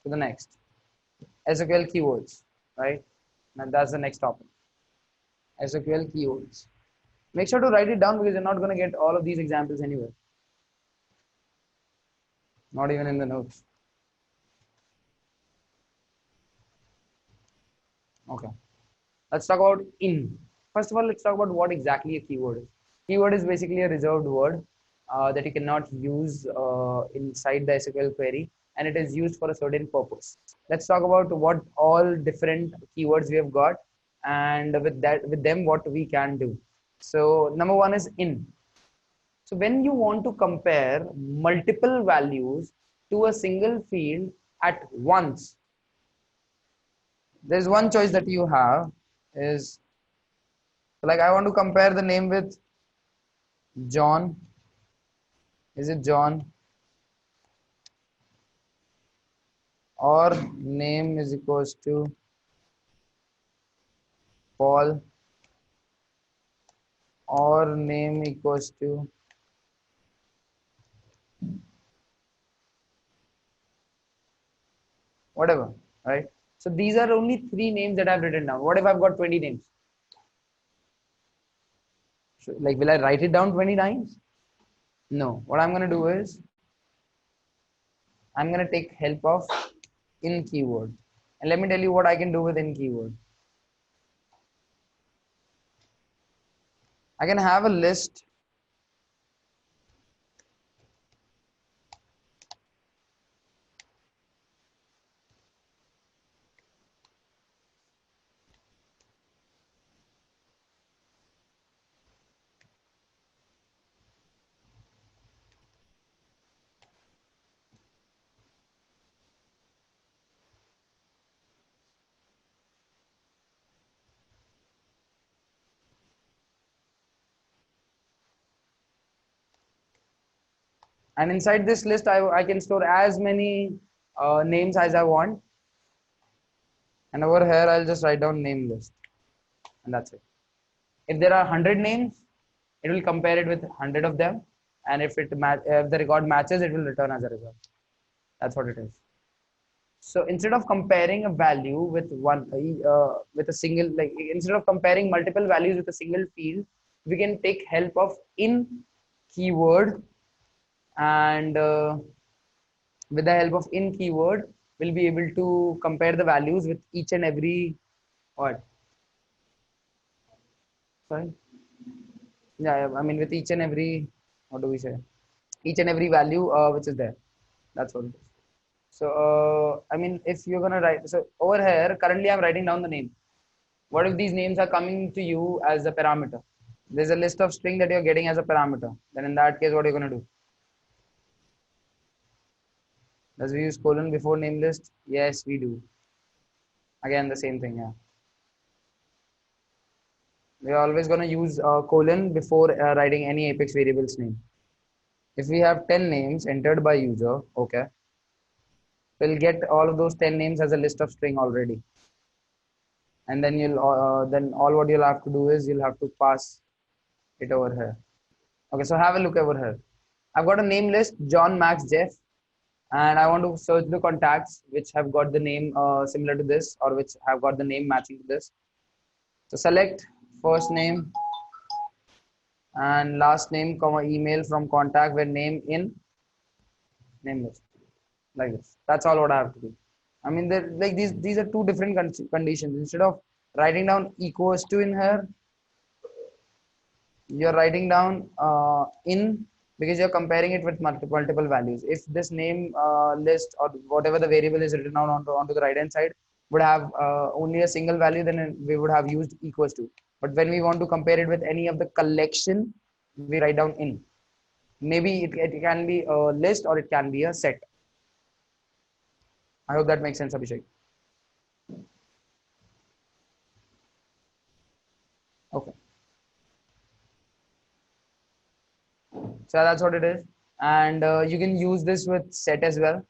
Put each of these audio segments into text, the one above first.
to the next. SQL keywords, right? And that's the next topic. SQL keywords. Make sure to write it down because you're not going to get all of these examples anywhere. Not even in the notes. Okay. Let's talk about in. First of all, let's talk about what exactly a keyword is. Keyword is basically a reserved word that you cannot use inside the SQL query, and it is used for a certain purpose. Let's talk about what all different keywords we have got, and with them what we can do. So number one is in. So when you want to compare multiple values to a single field at once, there's one choice that you have is like I want to compare the name with John. Is it John? Or name is equals to Paul, or name equals to whatever, right? So these are only three names that I've written down. What if I've got 20 names? Like, will I write it down 20 times? No. What I'm going to do is I'm going to take help of in keyword. And let me tell you what I can do with in keyword. I can have a list and inside this list I can store as many names as I want, and over here I'll just write down name list, and that's it. If there are 100 names, it will compare it with 100 of them, and if the record matches, it will return as a result. That's what it is. So instead of comparing a value with with a single, like instead of comparing multiple values with a single field, we can take help of in keyword, and with the help of in keyword, we'll be able to compare the values with each and every what? Sorry. Yeah, I mean with each and every, what do we say? Each and every value which is there. That's what it is. So I mean, if you're gonna write, so over here currently I'm writing down the name. What if these names are coming to you as a parameter? There's a list of string that you're getting as a parameter. Then in that case, what are you gonna do? Does we use colon before name list? Yes, we do. Again, the same thing. Yeah, we're always gonna use colon before writing any Apex variable's name. If we have 10 names entered by user, okay, we'll get all of those 10 names as a list of string already, and then you'll then all what you'll have to do is you'll have to pass it over here. Okay, so have a look over here. I've got a name list, John, Max, Jeff, and I want to search the contacts which have got the name similar to this, or which have got the name matching to this. So select first name and last name, comma email from contact where name in name list, like this. That's all what I have to do. I mean, like these are two different conditions. Instead of writing down equals to in here, you're writing down in, because you're comparing it with multiple values. If this name list or whatever the variable is written down onto the right hand side would have only a single value, then we would have used equals to. But when we want to compare it with any of the collection, we write down in. Maybe it can be a list or it can be a set. I hope that makes sense, Abhishek. Okay. So that's what it is. And you can use this with set as well.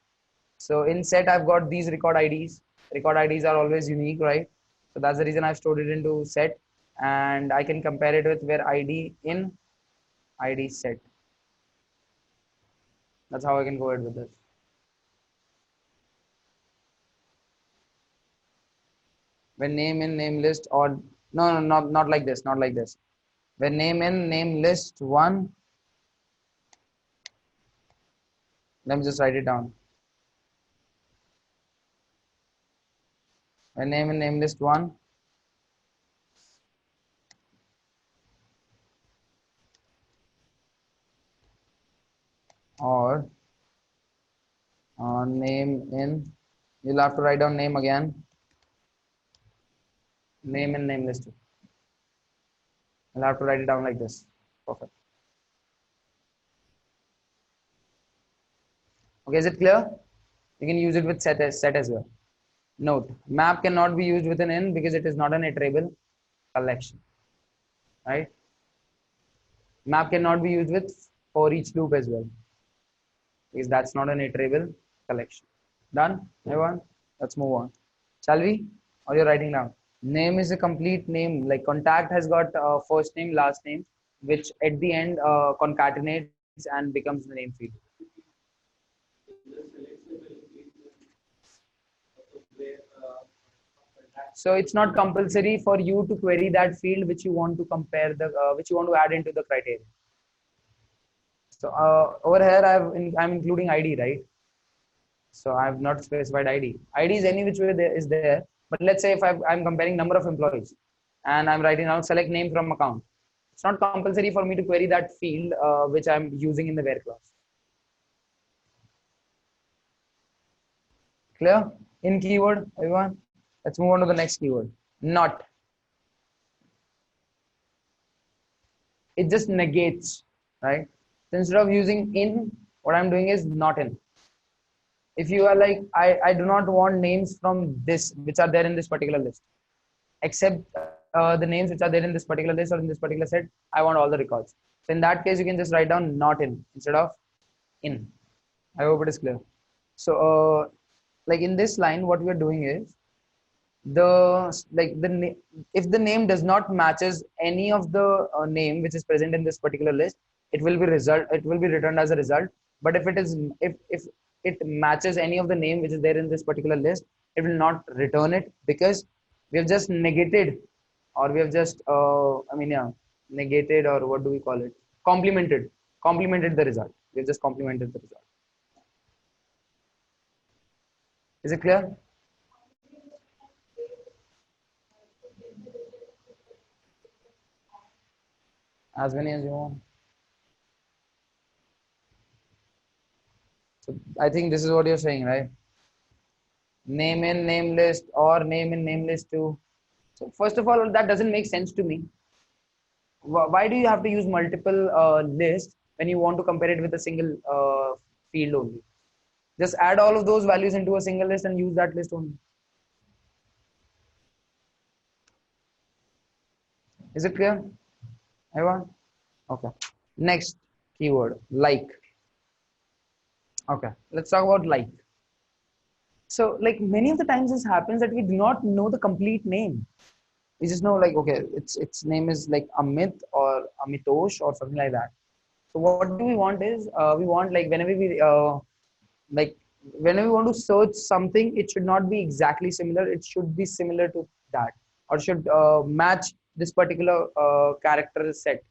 So in set, I've got these record IDs. Record IDs are always unique, right? So that's the reason I've stored it into set, and I can compare it with where ID in, ID set. That's how I can go ahead with this. when name in name list or no, not like this, not like this. When name in name list one, let me just write it down. When name in name list one or name in, you'll have to write down name again. Name in name list. You'll have to write it down like this. Perfect. Okay, is it clear? You can use it with set as well. Note, map cannot be used with an in because it is not an iterable collection, right? Map cannot be used with for each loop as well because that's not an iterable collection. Done, everyone? Let's move on. Shall we? Or you're writing down? Name is a complete name. Like contact has got first name, last name, which at the end concatenates and becomes the name field. So it's not compulsory for you to query that field which you want to compare the which you want to add into the criteria. So over here I'm including ID, right? So I have not specified ID. ID is any which way there is there. But let's say if I'm comparing number of employees and I'm writing out select name from account. It's not compulsory for me to query that field which I'm using in the where clause. Clear? In keyword, everyone. Let's move on to the next keyword. Not. It just negates, right? So instead of using in, what I'm doing is not in. If you are like, I do not want names from this, which are there in this particular list, except the names which are there in this particular list or in this particular set, I want all the records. So in that case, you can just write down not in instead of in. I hope it is clear. So like in this line, what we are doing is if the name does not matches any of the name which is present in this particular list, it will be returned as a result. But if it matches any of the name which is there in this particular list, it will not return it because we have just negated, or we have just negated, or what do we call it, complemented the result. We have just complemented the result. Is it clear? As many as you want. So I think this is what you're saying, right? Name in name list or name in name list too. So first of all, that doesn't make sense to me. Why do you have to use multiple lists when you want to compare it with a single field only? Just add all of those values into a single list and use that list only. Is it clear, everyone? Okay. Next keyword, like. Okay, let's talk about like. So like many of the times this happens that we do not know the complete name. We just know like, okay, its name is like Amit or Amitosh or something like that. So what do we want is we want like like whenever we want to search something, it should not be exactly similar. It should be similar to that, or should match this particular character set.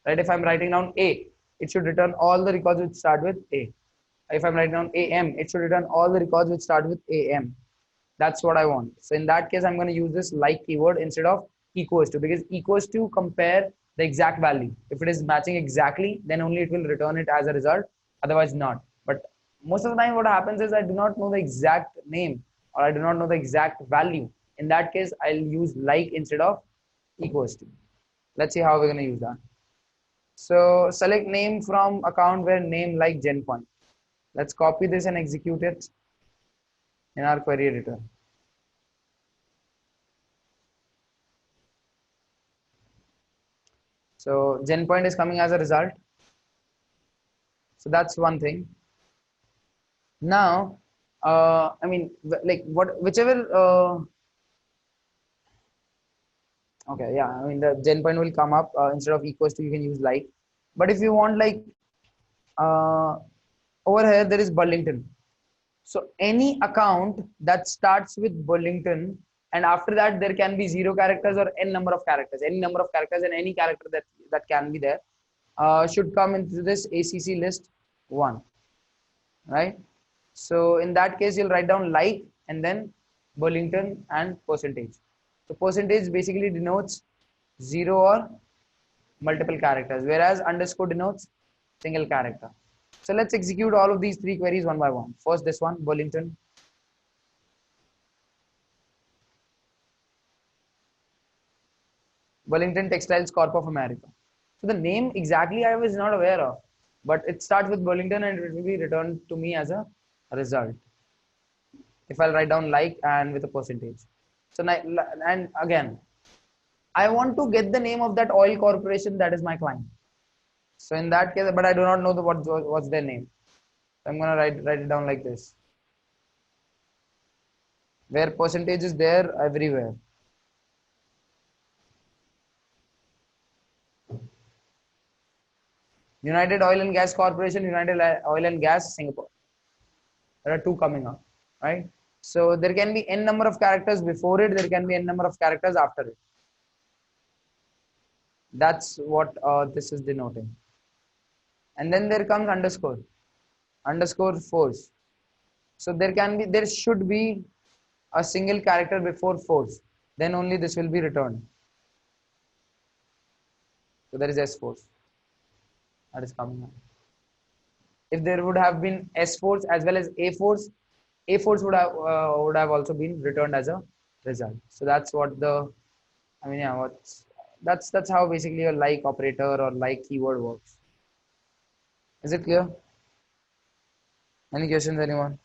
Right? If I'm writing down A, it should return all the records which start with A. If I'm writing down AM, it should return all the records which start with AM. That's what I want. So in that case, I'm going to use this like keyword instead of equals to, because equals to compare the exact value. If it is matching exactly, then only it will return it as a result. Otherwise not. But most of the time what happens is I do not know the exact name, or I do not know the exact value. In that case, I'll use like instead of equals to. Let's see how we're going to use that. So select name from account where name like GenPoint. Let's copy this and execute it in our query editor. So GenPoint is coming as a result. So that's one thing. Now, I mean, like whichever. Okay, yeah. I mean, the GenPoint will come up instead of equals to. You can use like, but if you want like uh, over here there is Burlington. So any account that starts with Burlington and after that there can be 0 characters or n number of characters. Any number of characters and any character that can be there should come into this ACC list 1, right? So in that case, you'll write down like and then Burlington and percentage. So percentage basically denotes 0 or multiple characters, whereas underscore denotes single character. So let's execute all of these 3 queries one by one. First, this one, Burlington. Burlington Textiles Corp of America. So the name exactly I was not aware of, but it starts with Burlington and it will be returned to me as a result. If I'll write down like and with a percentage. So, and again, I want to get the name of that oil corporation that is my client. So in that case, but I do not know what's their name. So I'm going to write it down like this. Where percentage is there everywhere. United Oil and Gas Corporation, United Oil and Gas, Singapore. There are 2 coming up, right? So there can be n number of characters before it, there can be n number of characters after it. That's what this is denoting. And then there comes underscore force. So there should be a single character before force. Then only this will be returned. So there is S force. That is coming up. If there would have been S force as well as A force would have also been returned as a result. So that's what that's how basically a like operator or like keyword works. Is it clear? Any questions, anyone?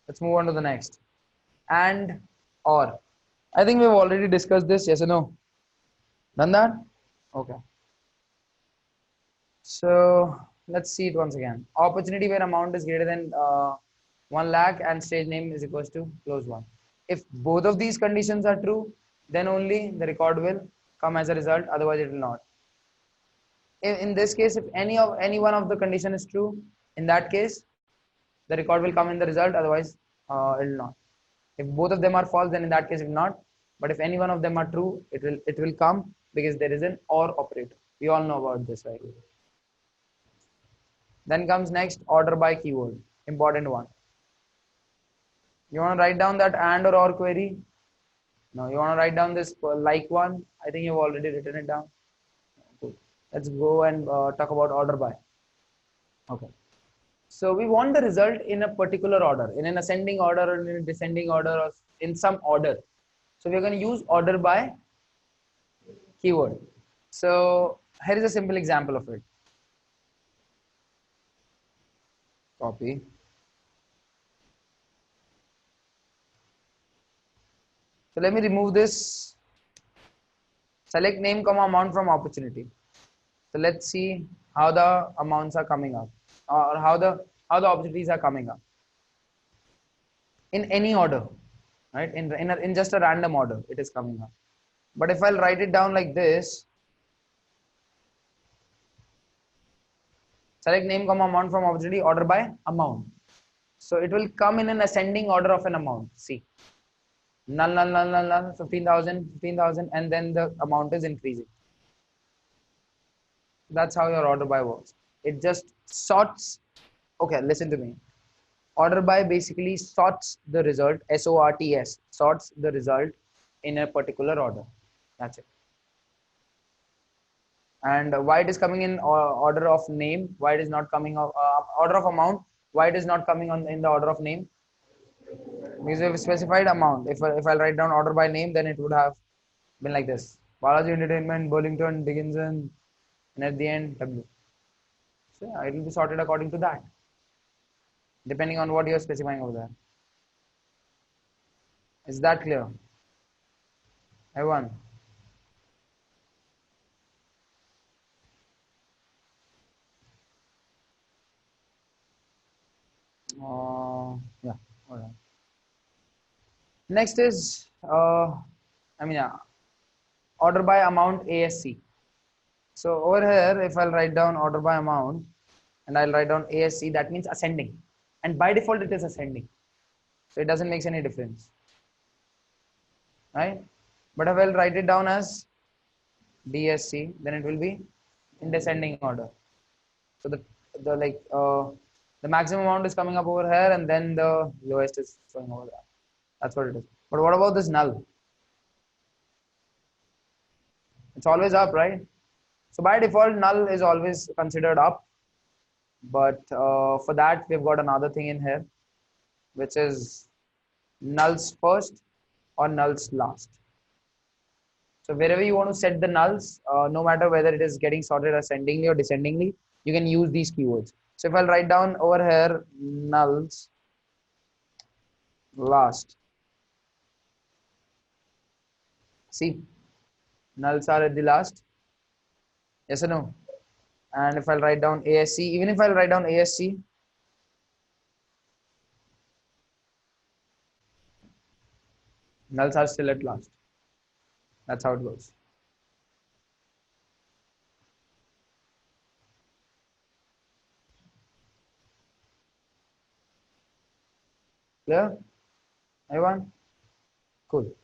Let's move on to the next. And or. I think we've already discussed this, yes or no? Done that? Okay. So let's see it once again. Opportunity where amount is greater than 1 lakh and stage name is equals to close one. If both of these conditions are true, then only the record will come as a result, otherwise it will not. In this case, if any one of the condition is true, in that case, the record will come in the result, otherwise it will not. If both of them are false, then in that case it will not. But if any one of them are true, it will come because there is an or operator. We all know about this, right? Then comes next order by keyword, important one. You want to write down that and or query? No, you want to write down this like one? I think you've already written it down. Good. Let's go and talk about order by. Okay. So we want the result in a particular order, in an ascending order or in a descending order or in some order. So we're going to use order by keyword. So here is a simple example of it. Copy. So let me remove this. Select name, comma, amount from opportunity. So let's see how the amounts are coming up, or how the opportunities are coming up in any order, right? In just a random order, it is coming up. But if I'll write it down like this, select name, comma, amount from opportunity, order by amount. So it will come in an ascending order of an amount. See, null, 15,000, and then the amount is increasing. That's how your order by works. It just sorts. Okay, listen to me. Order by basically sorts the result, SORTS, sorts the result in a particular order. That's it. And why it is coming in order of name, why it is not coming of order of amount, why it is not coming in the order of name? Because we have specified amount. If I'll write down order by name, then it would have been like this: Balaji Entertainment, Burlington, Dickinson, and at the end W. So yeah, it will be sorted according to that, depending on what you are specifying over there. Is that clear? Everyone? Yeah. All right. Next is order by amount ASC. So over here, if I'll write down order by amount and I'll write down ASC, that means ascending. And by default, it is ascending. So it doesn't make any difference. right? But if I'll write it down as DSC, then it will be in descending order. So the maximum amount is coming up over here, and then the lowest is showing over there. That's what it is. But what about this null? It's always up, right? So by default, null is always considered up. But for that, we've got another thing in here, which is nulls first or nulls last. So wherever you want to set the nulls, no matter whether it is getting sorted ascendingly or descendingly, you can use these keywords. So if I'll write down over here nulls last, see, nulls are at the last, yes or no? And if I'll write down ASC, even if I'll write down ASC, nulls are still at last. That's how it goes. Clear? Everyone? Cool.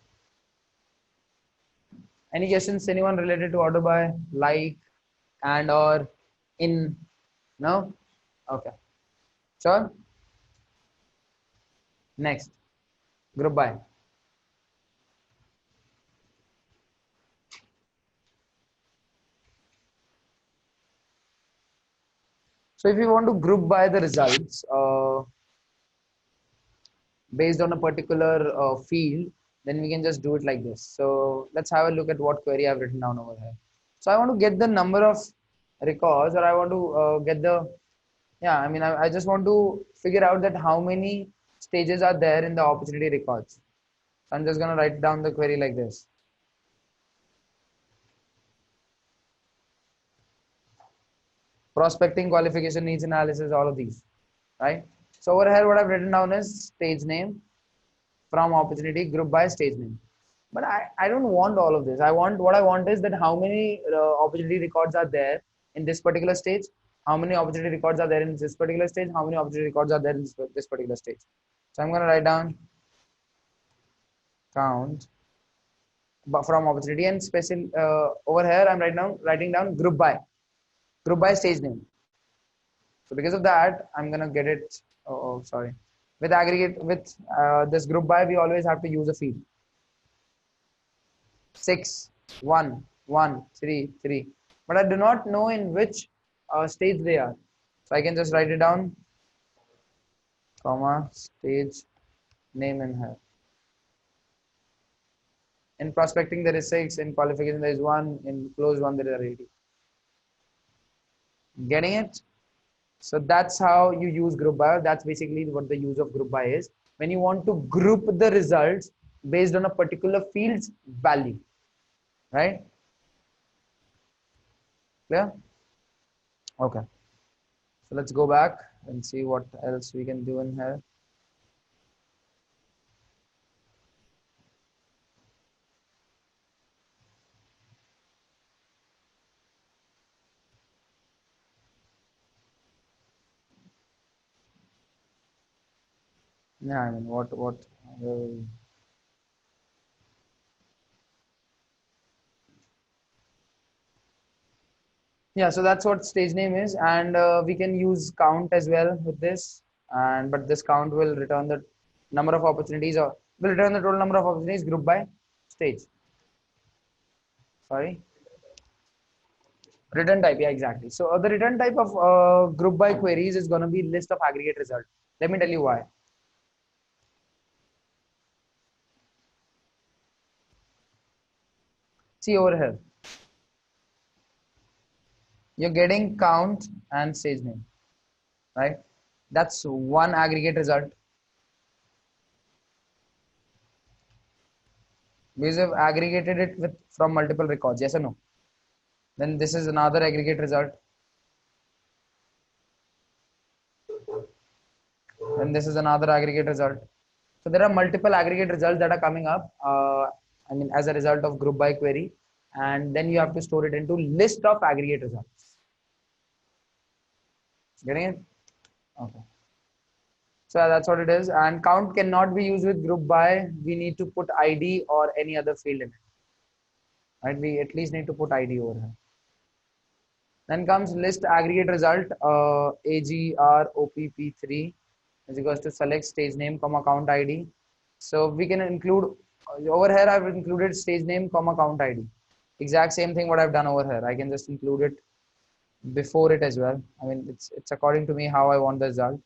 Any questions? Anyone related to order by, like, and or in? No? Okay. Sure. Next. Group by. So if you want to group by the results based on a particular field, then we can just do it like this. So let's have a look at what query I've written down over here. So I want to get the number of records, or I want to get the, yeah, I mean, I just want to figure out that how many stages are there in the opportunity records. So I'm just going to write down the query like this. Prospecting, qualification, needs analysis, all of these, right? So over here, what I've written down is stage name from opportunity group by stage name. But I don't want all of this. What I want is that how many opportunity records are there in this particular stage, how many opportunity records are there in this particular stage, how many opportunity records are there in this particular stage. So I'm going to write down count from opportunity, and special over here I'm writing down group by stage name. So because of that, I'm gonna get it. Oh, sorry. With aggregate with this group by, we always have to use a field. 6, 1, 1, 3, 3. But I do not know in which stage they are. So I can just write it down, comma, stage name in here. In prospecting there is 6, in qualification there is 1, in closed 1 there are 80. Getting it? So that's how you use group by. That's basically what the use of group by is. When you want to group the results based on a particular field's value, right? Clear? Okay. So let's go back and see what else we can do in here. Yeah, I mean, yeah, so that's what stage name is, and we can use count as well with this, and but this count will return the number of opportunities, or will return the total number of opportunities grouped by stage. Sorry, return type. Yeah, exactly. So the return type of group by queries is going to be list of aggregate result. Let me tell you why. See over here, you're getting count and stage name, right? That's one aggregate result. Because you've aggregated it with from multiple records, yes or no? Then this is another aggregate result. Then this is another aggregate result. So there are multiple aggregate results that are coming up. I mean, as a result of group by query, and then you have to store it into list of aggregate results. Getting it? Okay. So that's what it is. And count cannot be used with group by. We need to put ID or any other field in it. Right? We at least need to put ID over here. Then comes list aggregate result, AGROPP3 is equals to select stage name, comma count ID. So we can include over here. I've included stage name, comma count ID. Exact same thing what I've done over here. I can just include it before it as well. I mean, it's according to me how I want the result.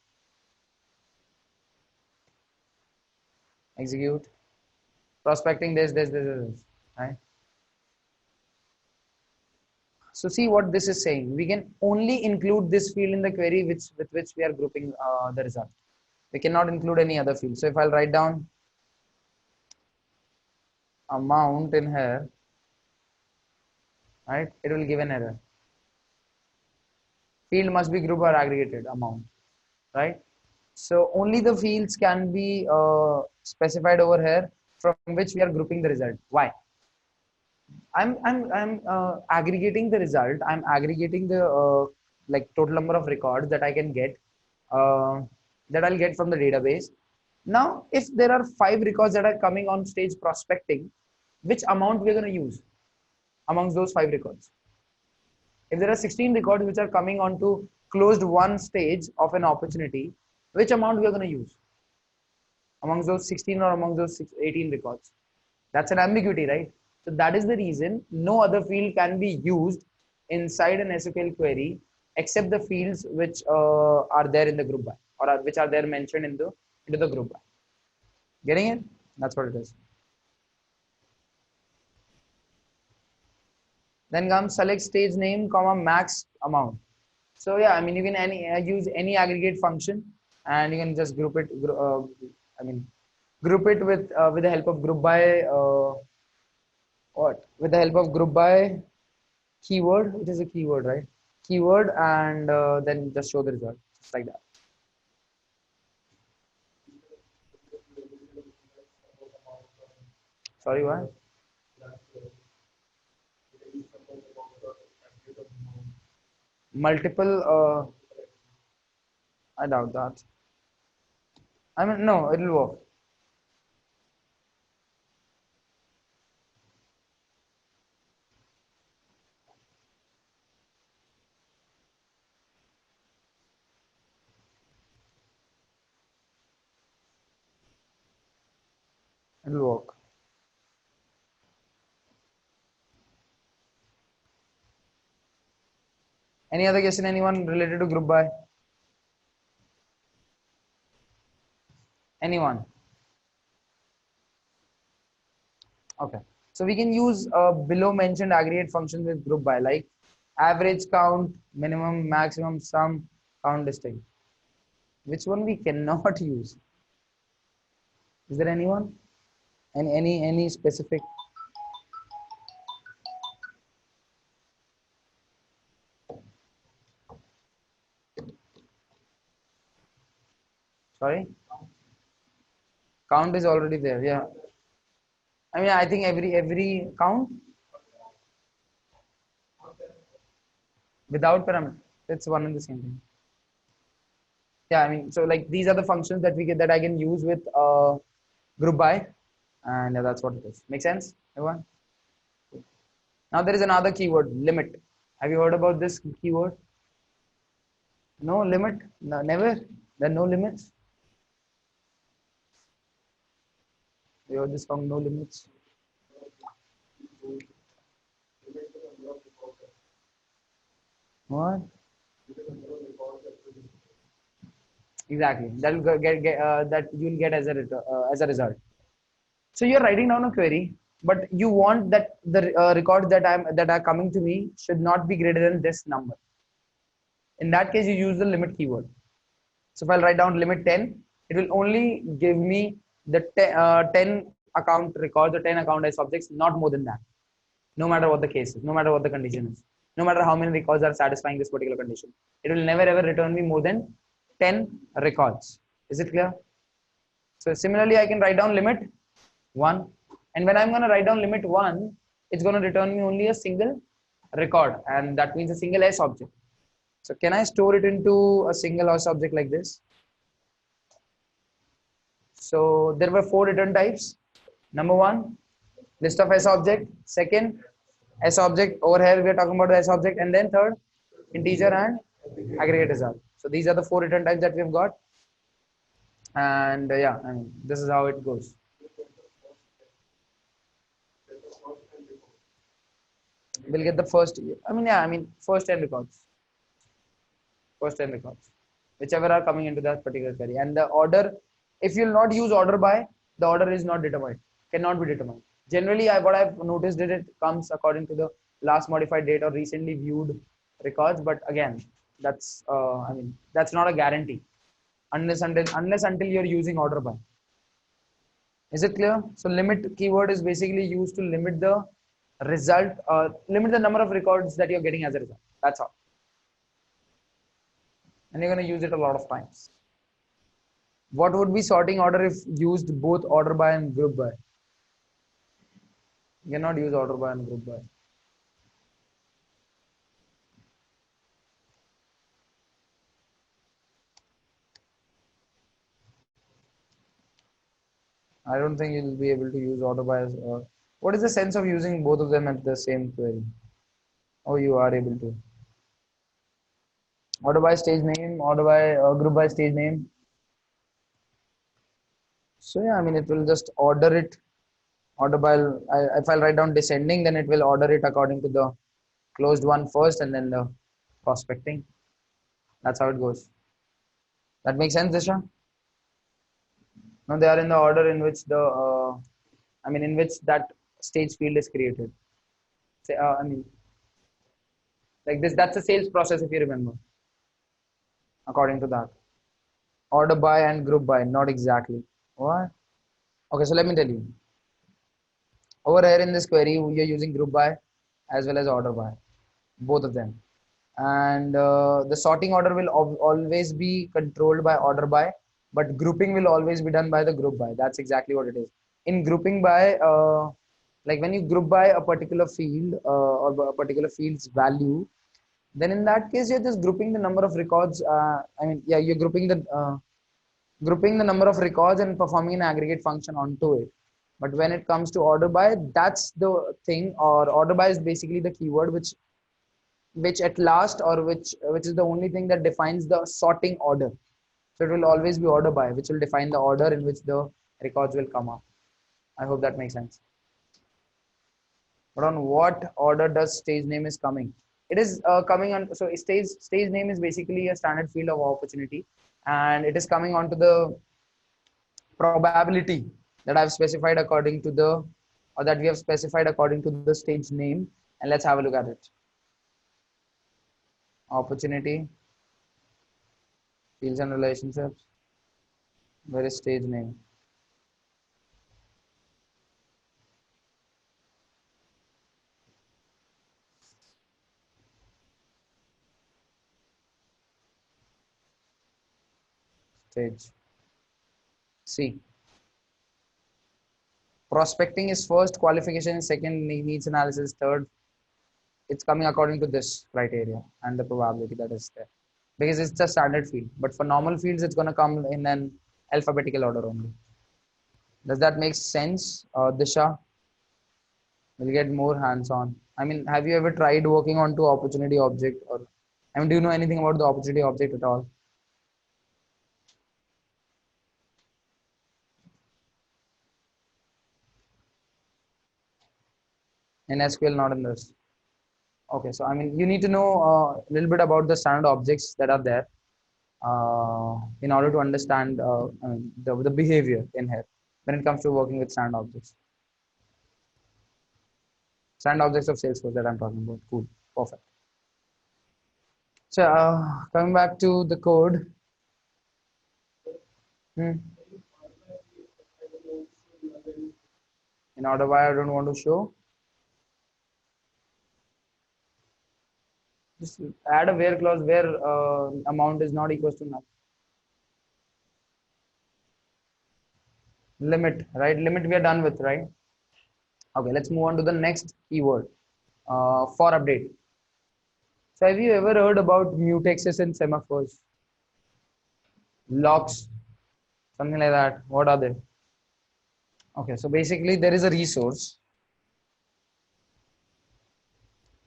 Execute. Prospecting this, right? So see what this is saying. We can only include this field in the query with which we are grouping the result. We cannot include any other field. So if I'll write down amount in here, right, it will give an error. Field must be group or aggregated amount, right? So only the fields can be specified over here from which we are grouping the result. Why? I'm aggregating the result. I'm aggregating the like total number of records that I can get uh, that I'll get from the database. Now, if there are 5 records that are coming on stage prospecting, which amount we're going to use amongst those 5 records? If there are 16 records which are coming onto closed one stage of an opportunity, which amount we are going to use amongst those 16 or among those 18 records? That's an ambiguity, right? So that is the reason no other field can be used inside an SQL query except the fields which are there in the group by or which are there mentioned in the into the group by. Getting it? That's what it is. Then comes select stage name, comma max amount. So yeah, I mean you can use any aggregate function and you can just group it. I mean group it with the help of group by. What? With the help of group by keyword. It is a keyword, right? Keyword and then just show the result, just like that. Sorry, what? Multiple. I doubt that. I mean, no, it'll work. It'll work. Any other question? Anyone related to group by? Anyone? Okay. So we can use below mentioned aggregate functions with group by like average count, minimum, maximum, sum, count distinct. Which one we cannot use? Is there anyone? Any specific? Sorry, count is already there. Yeah. I mean, I think every count without parameter, it's one and the same thing. Yeah, I mean, so like these are the functions that we get that I can use with group by, and yeah, that's what it is. Make sense, everyone? Now there is another keyword, limit. Have you heard about this keyword? No limit, no, never. There are no limits. You heard this song, no limits. What? Exactly. That will get that you'll get as a result. So you're writing down a query, but you want that the records that are coming to me should not be greater than this number. In that case, you use the limit keyword. So if I'll write down limit 10, it will only give me the 10 account records or 10 account as objects, not more than that. No matter what the case is, no matter what the condition is, no matter how many records are satisfying this particular condition, it will never ever return me more than 10 records. Is it clear? So similarly, I can write down limit 1. And when I'm going to write down limit 1, it's going to return me only a single record. And that means a single S object. So can I store it into a single S object like this? So there were 4 return types. Number one, list of S object. Second, S object. Over here we are talking about the S object. And then third, integer and aggregate result. So these are the 4 return types that we've got. And yeah, I mean, this is how it goes. We'll get the first. I mean, yeah, I mean, first 10 records. First 10 records, whichever are coming into that particular query. And the order, if you'll not use order by, the order is not determined, cannot be determined. Generally, what I've noticed is it comes according to the last modified date or recently viewed records. But again, that's I mean, that's not a guarantee unless until you're using order by. Is it clear? So limit keyword is basically used to limit the result, limit the number of records that you're getting as a result. That's all. And you're going to use it a lot of times. What would be sorting order if used both order by and group by? You cannot use order by and group by. I don't think you'll be able to use order by. What is the sense of using both of them at the same query? Oh, you are able to. Order by stage name, order by group by stage name. So yeah, I mean, it will just order it. Order by, if I write down descending, then it will order it according to the closed one first and then the prospecting. That's how it goes. That makes sense, Disha? No, they are in the order in which the, I mean, in which that stage field is created. Say, I mean, like this, that's a sales process if you remember. According to that, order by and group by, not exactly. What? Okay, so let me tell you. Over here in this query, we are using group by as well as order by, both of them. And the sorting order will always be controlled by order by, but grouping will always be done by the group by. That's exactly what it is. In grouping by, like when you group by a particular field or a particular field's value, then in that case you're just grouping the number of records. I mean, yeah, you're grouping the number of records and performing an aggregate function onto it. But when it comes to order by, that's the thing. Or order by is basically the keyword which at last, or which is the only thing that defines the sorting order. So it will always be order by, which will define the order in which the records will come up. I hope that makes sense. But on what order does stage name is coming? It is coming on. So stage name is basically a standard field of opportunity, and it is coming onto the probability that I've specified according to the, or that we have specified according to the stage name. And let's have a look at it. Opportunity, fields and relationships. Where is stage name? Stage. C. Prospecting is first, qualification is second, needs analysis third. It's coming according to this criteria and the probability that is there, because it's a standard field. But for normal fields, it's going to come in an alphabetical order only. Does that make sense, Disha? We'll get more hands-on. I mean, have you ever tried working on to opportunity object, or I mean, do you know anything about the opportunity object at all? In SQL, not in this. Okay, so I mean, you need to know a little bit about the standard objects that are there in order to understand I mean, the behavior in here when it comes to working with standard objects. Standard objects of Salesforce that I'm talking about. Cool, perfect. So coming back to the code. Hmm. In order by, I don't want to show. Just add a where clause where amount is not equals to null. Limit, right? Limit we are done with, right? Okay, let's move on to the next keyword, for update. So have you ever heard about mutexes and semaphores? Locks. something like that. What are they? Okay, so basically there is a resource.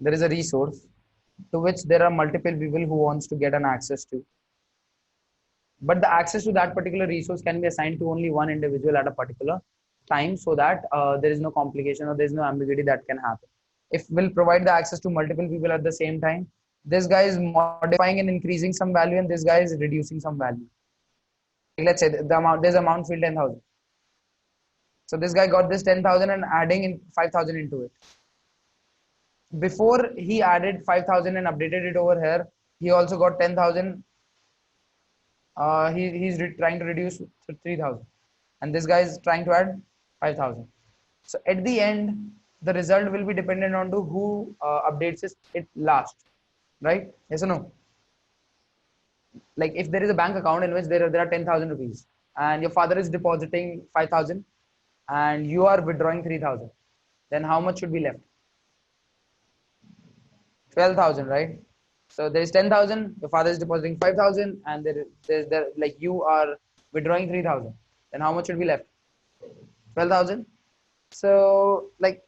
There is a resource to which there are multiple people who wants to get an access to. But the access to that particular resource can be assigned to only one individual at a particular time, so that there is no complication or there is no ambiguity that can happen. If we'll provide the access to multiple people at the same time, this guy is modifying and increasing some value, and this guy is reducing some value. Let's say the amount, there's amount field 10,000. So this guy got this 10,000 and adding in 5,000 into it. Before he added 5,000 and updated it over here, he also got 10,000. He's trying to reduce to 3,000, and this guy is trying to add 5,000. So at the end, the result will be dependent on to who updates it last, right? Yes or no? Like if there is a bank account in which there are 10,000 rupees, and your father is depositing 5,000, and you are withdrawing 3,000, then how much should be left? 12,000, right? So there is 10,000. Your father is depositing 5,000, and there like you are withdrawing 3,000. Then how much should be left? 12,000. So like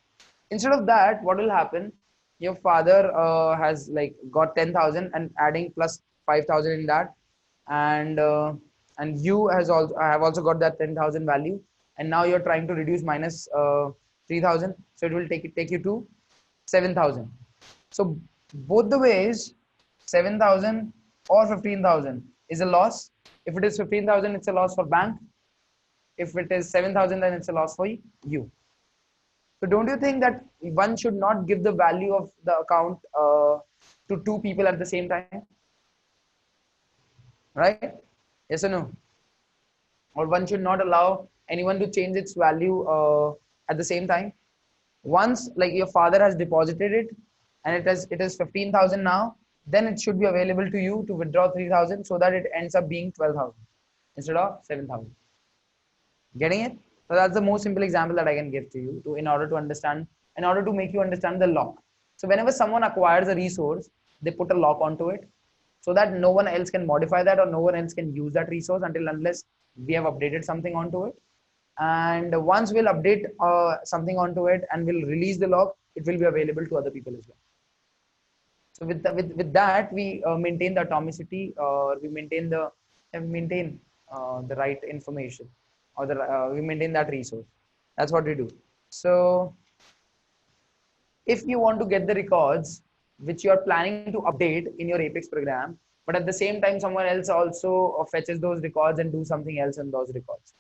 instead of that, what will happen? Your father has like got 10,000 and adding plus 5,000 in that, and you has also have also got that 10,000 value, and now you're trying to reduce minus 3,000. So it will take you to 7,000. So both the ways, 7,000 or 15,000 is a loss. If it is 15,000, it's a loss for bank. If it is 7,000, then it's a loss for you. So don't you think that one should not give the value of the account to two people at the same time? Right? Yes or no? Or one should not allow anyone to change its value at the same time. Once like your father has deposited it and it is 15,000 now, then it should be available to you to withdraw 3,000, so that it ends up being 12,000 instead of 7,000. Getting it? So that's the most simple example that I can give to you in order to understand, in order to make you understand the lock. So whenever someone acquires a resource, they put a lock onto it so that no one else can modify that or no one else can use that resource until unless we have updated something onto it. And once we'll update something onto it and we'll release the lock, it will be available to other people as well. So with that, we maintain the atomicity, or we maintain the right information, or we maintain that resource. That's what we do. So if you want to get the records which you are planning to update in your Apex program, but at the same time someone else also fetches those records and do something else in those records.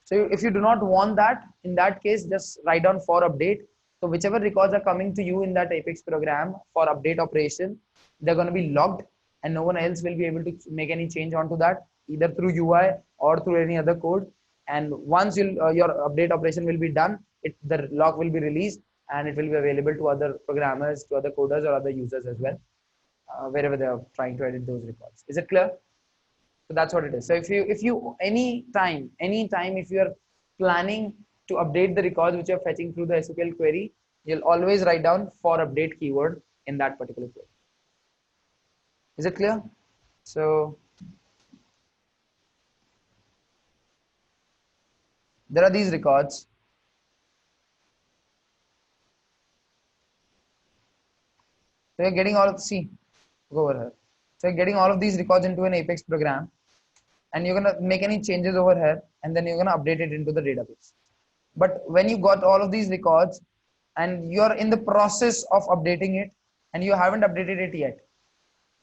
So if you do not want that, in that case, just write down for update. So whichever records are coming to you in that Apex program for update operation, they're going to be logged, and no one else will be able to make any change onto that, either through UI or through any other code. And once your update operation will be done, the log will be released, and it will be available to other programmers, to other coders or other users as well, wherever they are trying to edit those records. Is it clear? So that's what it is. So if you anytime if you are planning to update the records which you're fetching through the SQL query, you'll always write down for update keyword in that particular query. Is it clear? So there are these records. So you're getting all of, see, go over here. So you're getting all of these records into an Apex program, and you're gonna make any changes over here, and then you're gonna update it into the database. But when you got all of these records and you're in the process of updating it and you haven't updated it yet,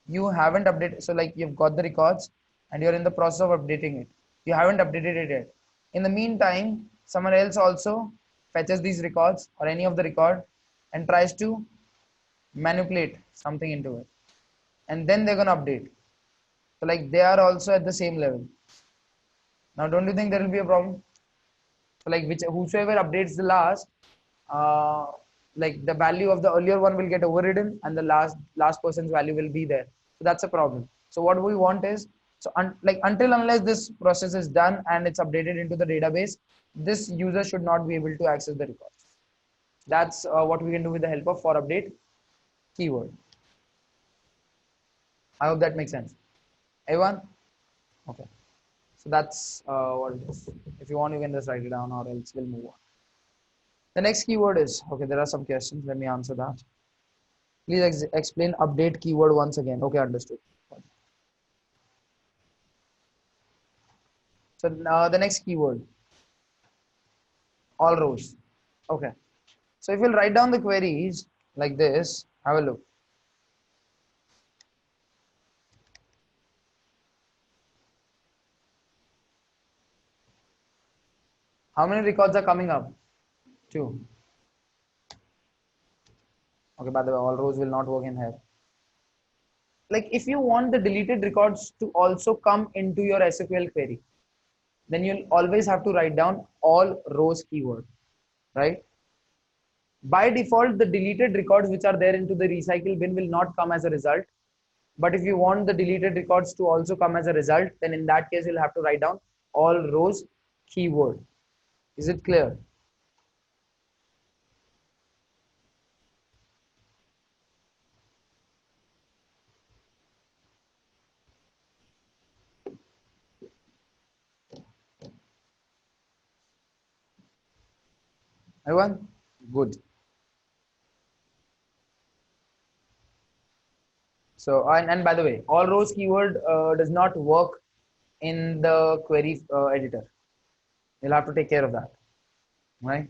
you haven't updated, so like you've got the records and you're in the process of updating it, you haven't updated it yet. In the meantime, someone else also fetches these records or any of the record and tries to manipulate something into it, and then they're gonna update. So like they are also at the same level. Now don't you think there will be a problem? So like whosoever updates the last, uh, like the value of the earlier one will get overridden, and the last person's value will be there. So that's a problem. So what we want is, so like until unless this process is done and it's updated into the database, this user should not be able to access the records. That's what we can do with the help of for update keyword. I hope that makes sense. Everyone? Okay. So that's what it is. If you want, you can just write it down, or else we'll move on. The next keyword is, okay, there are some questions. Let me answer that. Please explain update keyword once again. Okay, understood. So the next keyword, all rows. Okay. So if you'll write down the queries like this, have a look. How many records are coming up? 2. Okay, by the way, all rows will not work in here. Like if you want the deleted records to also come into your SQL query, then you'll always have to write down all rows keyword, right? By default, the deleted records which are there into the recycle bin will not come as a result. But if you want the deleted records to also come as a result, then in that case, you'll have to write down all rows keyword. Is it clear? Everyone? Good. So, and by the way, all rows keyword does not work in the query editor. You'll have to take care of that, right?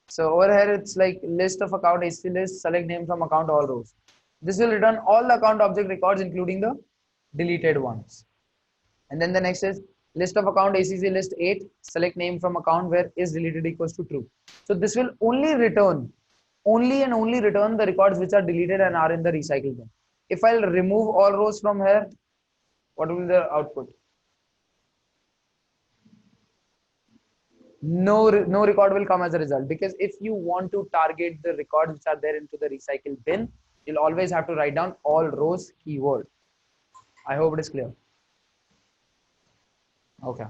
So over here, it's like list of account AC list, select name from account all rows. This will return all the account object records, including the deleted ones. And then the next is list of account ACC list 8, select name from account where is deleted equals to true. So this will only return, only and only return the records which are deleted and are in the recycle bin. If I'll remove all rows from here, what will be the output? No record will come as a result, because if you want to target the records which are there into the recycle bin, you'll always have to write down all rows keyword. I hope it is clear. Okay.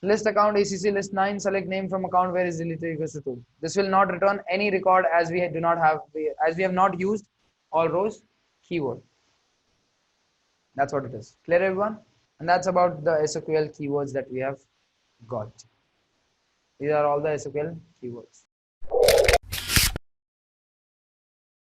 List account ACC list 9, select name from account where is deleted equals to 2. This will not return any record as we do not have, as we have not used all rows keyword. That's what it is. Clear, everyone? And that's about the SQL keywords that we have got. These are all the SQL keywords.